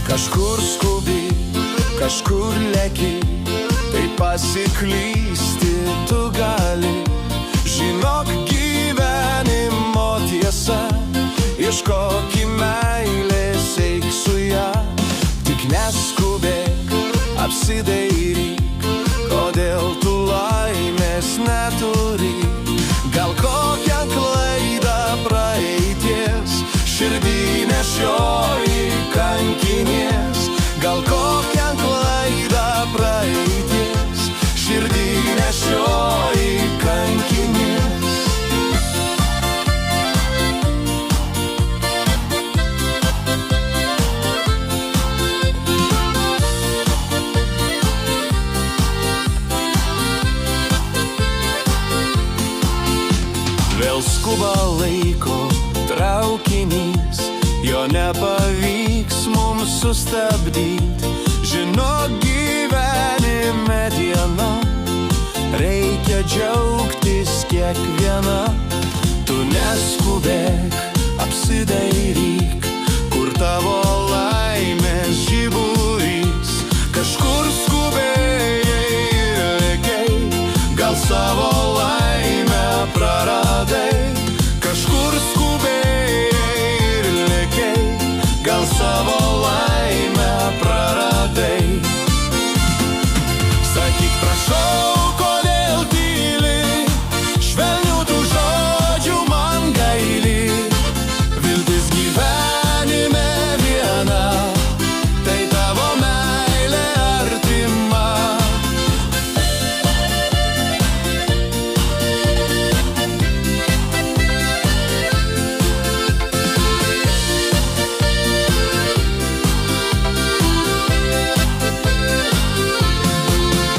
Kažkur skubi, kažkur leki, tai pasiklysti tu gali. Žinok, gyvenimo tiesa, ieškoki meilės, eik su ją. Tik neskubėk, apsidairyk, kodėl tu laimės neturi. Gal kokią klaidą praeities širdį nešioji kankinės. Gal kokią klaidą praeities širdį nešioji kankinės. Vėl skuba laiko traukinys, jo nepavyks mums sustabdyti. Žinok, gyvenime diena, reikia džiaugtis kiekviena. Tu neskubėk, apsidairyk, kur tavo